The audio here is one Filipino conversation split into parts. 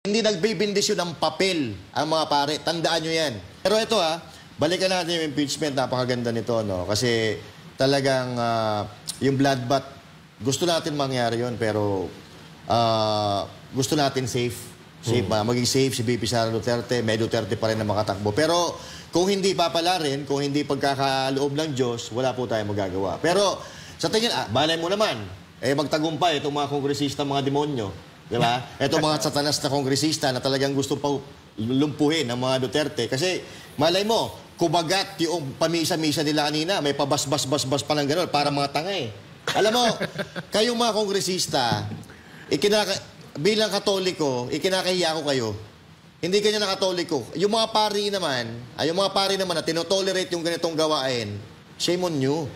Hindi nagbibindisyon ng papel ang mga pare. Tandaan nyo yan. Pero ito balikan natin yung impeachment. Napakaganda nito, no? Kasi talagang yung bloodbath, gusto natin mangyari yun, pero gusto natin safe. Maging safe si VP Sara Duterte, may Duterte pa rin na makatakbo. Pero kung hindi papala rin, kung hindi pagkakaloob ng Diyos, wala po tayong magagawa. Pero sa tingin, balay mo naman, magtagumpay itong mga kongresista, mga demonyo. Diba? Ito mga satanas na kongresista na talagang gusto pa lumpuhin ng mga Duterte. Kasi malay mo, kumagat yung pamisa-misa nila kanina, may pabas-bas-bas-bas pa ng gano'n para mga tanga eh. Alam mo, kayong mga kongresista, bilang Katoliko, ikinakahiya ko kayo. Hindi kanya na Katoliko. Yung mga pari naman na tinotolerate yung ganitong gawain, shame on you.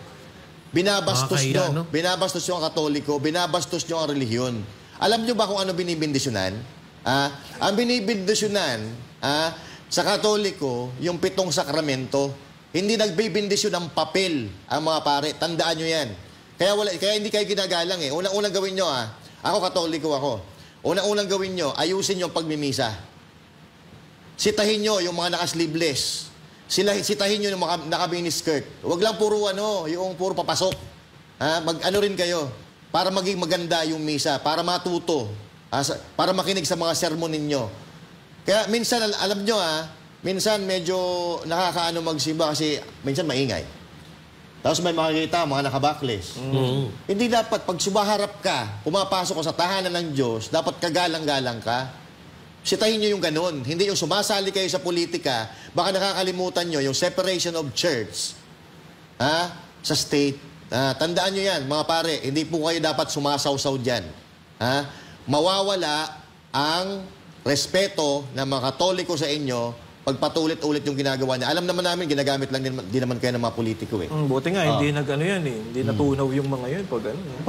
Binabastos nyo. No? Binabastos nyo ang Katoliko, binabastos nyo ang relihiyon. Alam nyo ba kung ano binibindisyonan? Ang binibindisyonan sa Katoliko, yung 7 sakramento, hindi nagbibindisyon ng papel ang mga pare. Tandaan nyo yan. Kaya hindi kayo ginagalang eh. Unang-unang gawin nyo ako Katoliko ako. Unang-unang gawin nyo, ayusin nyo ang pagmimisa. Sitahin nyo yung mga naka-sleeveless. Sitahin nyo yung mga naka-miniskirt. Huwag lang puro yung puro papasok. Mag-ano rin kayo. Para maging maganda yung misa, para matuto, para makinig sa mga sermon ninyo. Kaya minsan, alam nyo minsan medyo nakakaano magsimba kasi minsan maingay. Tapos may makikita, mga nakabackless. Hindi dapat, pag sumaharap ka, pumapasok ka sa tahanan ng Diyos, dapat kagalang-galang ka. Sitahin nyo yung ganun. Hindi yung sumasali kayo sa politika, baka nakakalimutan nyo yung separation of church sa state. Tandaan nyo yan, mga pare, hindi po kayo dapat sumasawsaw dyan. Mawawala ang respeto ng mga Katoliko sa inyo pag patulit-ulit yung ginagawa niya. Alam naman namin, ginagamit lang din naman kayo ng mga politiko eh. Buti nga, hindi nag-ano yan eh. Hindi natunaw yung mga yun.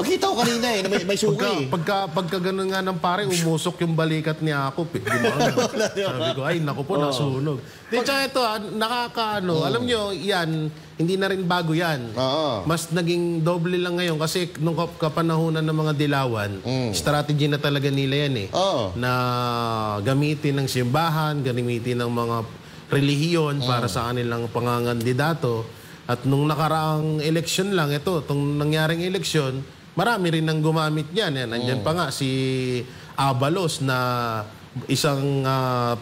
Pagkita ko kanina na may suki. Pagka ganun nga ng pare, umusok yung balikat ni Ako. Sabi ko, ay naku po, nasunog. Tsaka ito, nakakaano. Alam nyo, yan, hindi na rin bago yan. Mas naging doble lang ngayon kasi nung kapanahunan ng mga dilawan, strategy na talaga nila yan eh. Na gamitin ng simbahan, gamitin ng mga relihiyon para sa kanilang pangangandidato. At nung nakaraang eleksyon lang, itong nangyaring eleksyon, marami rin nang gumamit yan. Nandyan pa nga si Abalos na isang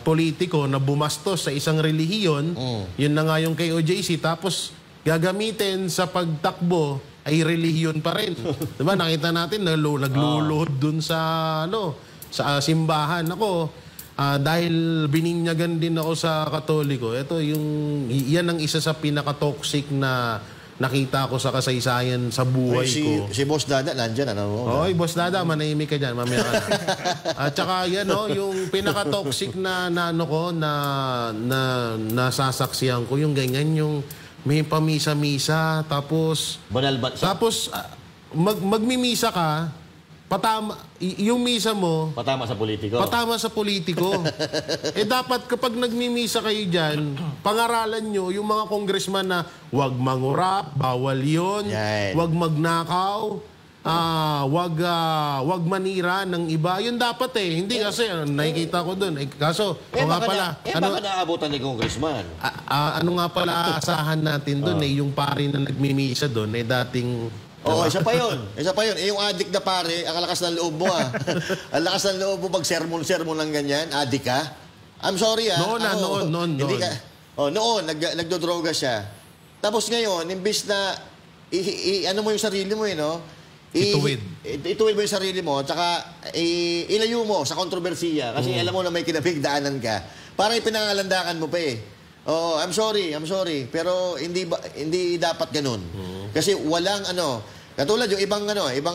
politiko na bumastos sa isang relihiyon. Yun na nga yung KOJC. Tapos gagamitin sa pagtakbo ay relihiyon pa rin. Diba? Nakita natin na nagluluhod dun sa sa simbahan. Dahil bininyagan din ako sa Katoliko, yan ang isa sa pinaka-toxic na nakita ko sa kasaysayan sa buhay ko. Si Boss Dada, nandyan, Oy, Boss Dada, manahimik ka dyan, mamaya ka na. At saka yan, yung pinaka-toxic na nasasaksiyan ko, yung ganyan, yung may pamisa-misa, tapos magmimisa ka, yung misa mo, patama sa politiko. Dapat kapag nagmimisa kayo dyan, pangaralan nyo yung mga congressman na huwag mangurap, bawal yun, huwag magnakaw, huwag manira ng iba. Yun dapat hindi kasi nakikita ko dun. Kaso, baka naabutan ni congressman. Ano nga pala aasahan natin dun yung pari na nagmimisa dun dating... Isa pa yun. Yung adik na pare, ang lakas ng loob mo ang lakas ng loob mo pag sermon lang ganyan, adik ka. I'm sorry Noon. Noon, nagdodroga siya. Tapos ngayon, imbis na ano mo yung sarili mo ituwid mo yung sarili mo, tsaka ilayo mo sa kontrobersiya kasi alam mo na may kinabigdaanan ka. Parang ipinangalandakan mo pa I'm sorry. Pero hindi dapat ganun. Kasi walang katulad yung ibang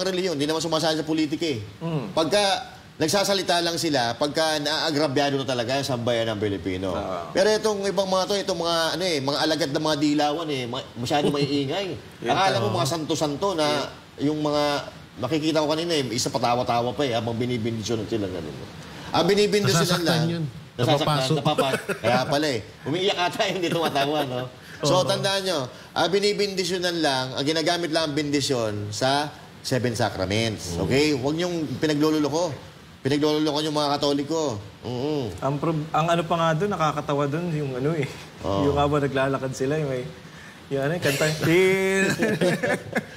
relihiyon, hindi naman sumasali sa politika Pagka nagsasalita lang sila, pagka naagrabyado na talaga yung sambayan ng Pilipino. Pero itong ibang mga itong mga mga alagad na mga dilawan masyado maiingay. Akala mo mga santo-santo na yung mga makikita ko kanina isa patawa-tawa pa habang binibindisyon sila ganun. Binibindisyon lang. Nasasaktan. Kaya pala umiiyak ata hindi tumatawa, So, tandaan nyo, binibindisyonan lang, ginagamit lang ang bindisyon sa 7 sacraments. Okay? Huwag niyong pinaglululoko. pinaglololokan yung mga Katoliko. Ang ano pa nga doon, nakakatawa doon, yung ano eh. Yung habang naglalakad sila, yung may... Yung ano, kanta. Here.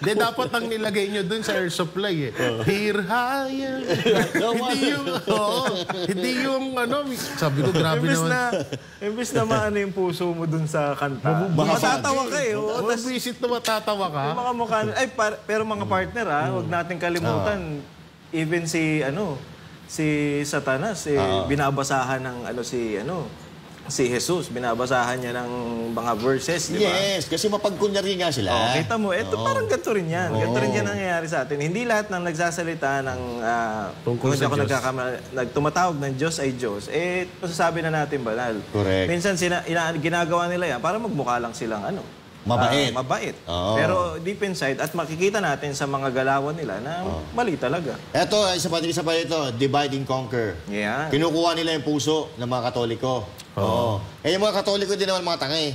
Hindi, dapat ang nilagay nyo dun sa air supply eh. Here higher. Hindi yung ano, sabi ko grabe naman. Imbis na maano yung puso mo dun sa kanta. Matatawa ka eh. Visit na matatawa ka. Yung mga mukha, pero mga partner huwag natin kalimutan. Even si Satanas, binabasahan ng si Jesus, binabasahan niya ng mga verses, di ba? Yes, kasi mapagkunyari nga sila. Kita mo, parang ganito rin yan. Ganito rin yan nangyayari sa atin. Hindi lahat ng nagsasalita ng tungkol sa Diyos. Tumatawag ng Diyos ay Diyos, masasabi na natin banal. Correct. Minsan ginagawa nila yan para magmukha lang silang mabait. Mabait. Oo. Pero deep inside, at makikita natin sa mga galawan nila na mali talaga. Eto, isa pa ito, divide and conquer. Yeah. Kinukuha nila yung puso ng mga Katoliko. Oo. Yung mga Katoliko din naman mga tanga eh.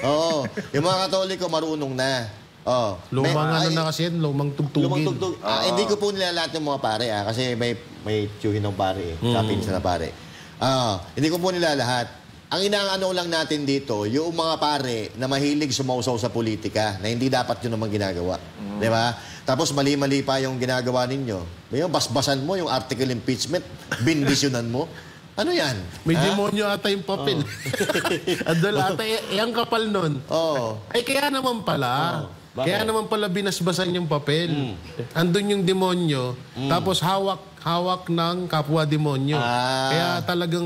Oo. Yung mga Katoliko marunong na. Oh. Lumang na kasi yan, lumang tugtugin. Lumang tugtog. Hindi ko po nilalahat ng mga pare kasi may tiyuhin ng pare eh. Kapinsa na pare. Hindi ko po nilalahat. Ang inaano lang natin dito, yung mga pare na mahilig sumausaw sa politika na hindi dapat yun naman ginagawa. Di ba? Tapos mali-mali pa yung ginagawa ninyo. Yung basbasan mo, yung article impeachment, bindisyonan mo. Ano yan? May demonyo ata yung papel. Andol ata, ang kapal nun. Ay, kaya naman pala. Kaya naman pala binasbasan yung papel. Andun yung demonyo, tapos hawak ng kapwa-demonyo. Kaya talagang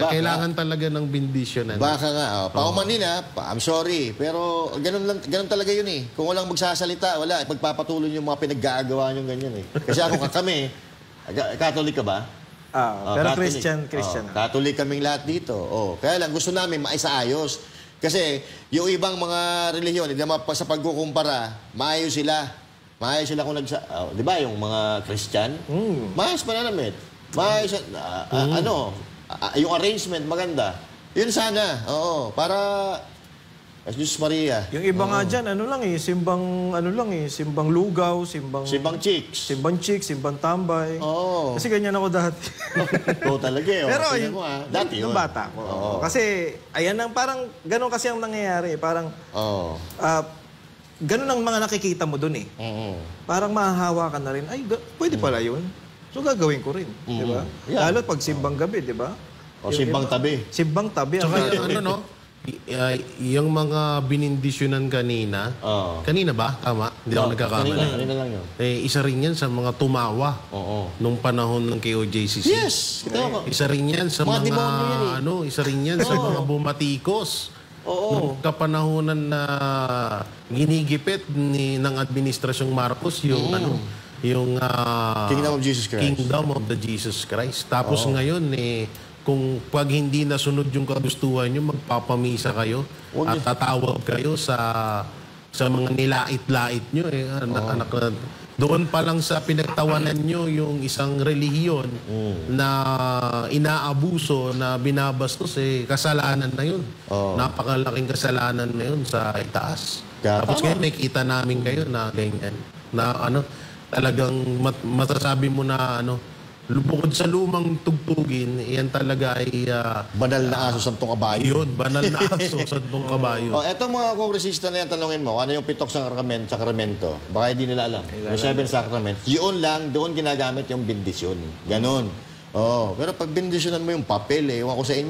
kailangan talaga ng bindisyonan. Baka nga. Paumanin I'm sorry. Pero ganun talaga yun eh. Kung walang magsasalita, wala. Pagpapatuloy yung mga pinag-aagawa nyo ganyan eh. Kasi ako kami, Catholic ka ba? Pero Catholic. Christian. Catholic kaming lahat dito. Kaya lang gusto namin maisaayos. Kasi yung ibang mga relihiyon, sa pagkukumpara, maayos sila. Maayos sila kung di ba yung mga Christian? Maayos pananamit. Maayos, yung arrangement maganda. Yun sana. Para Jesus Maria. Yung iba nga dyan, simbang lugaw, Simbang chicks. simbang tambay. Kasi ganyan ako dati. Talaga eh. Pero dati yun. Nung bata ko. Kasi, ayan parang, ganun kasi ang nangyayari. Parang, ganun ang mga nakikita mo dun eh. Parang mahahawa ka na rin, pwede pala yun. So gagawin ko rin. Di ba? Lalo pag simbang gabi, di ba? Simbang tabi. Simbang tabi. Tsaka yung mga binindisyonan kanina, kanina ba? Tama? Hindi ako nagkakamali. Kanina lang yun. Isa rin yan sa mga tumawa nung panahon ng KOJCC. Yes! Isa rin yan sa mga isa rin yan sa mga bumatikos. Nung kapanahonan na ginigipit ng administrasyong Marcos yung yung Kingdom of Jesus Christ. Kingdom of the Jesus Christ. Tapos ngayon kung pag hindi nasunod yung kagustuhan nyo, magpapamisa kayo at tatawag kayo sa mga nilait-lait nyo. Doon pa lang sa pinagtawanan nyo yung isang relihiyon na inaabuso, na binabastos, kasalanan na yun. Napakalaking kasalanan na yun sa itaas. Tapos ngayon, nakita namin kayo na ganyan. Na talagang masasabi mo na bukod sa lumang tugtugin, yan talaga ay banal na aso sa kabayo. Yun, banal na aso sa kabayo. Etong mga kongresista na yan, tanongin mo, ano yung pitok sa sakramento? Baka hindi nila alam. Yung 7 sacraments. Yun lang, doon ginagamit yung bindisyon. Ganon. Pero pag bindisyonan mo yung papel, ewan ko sa inyo.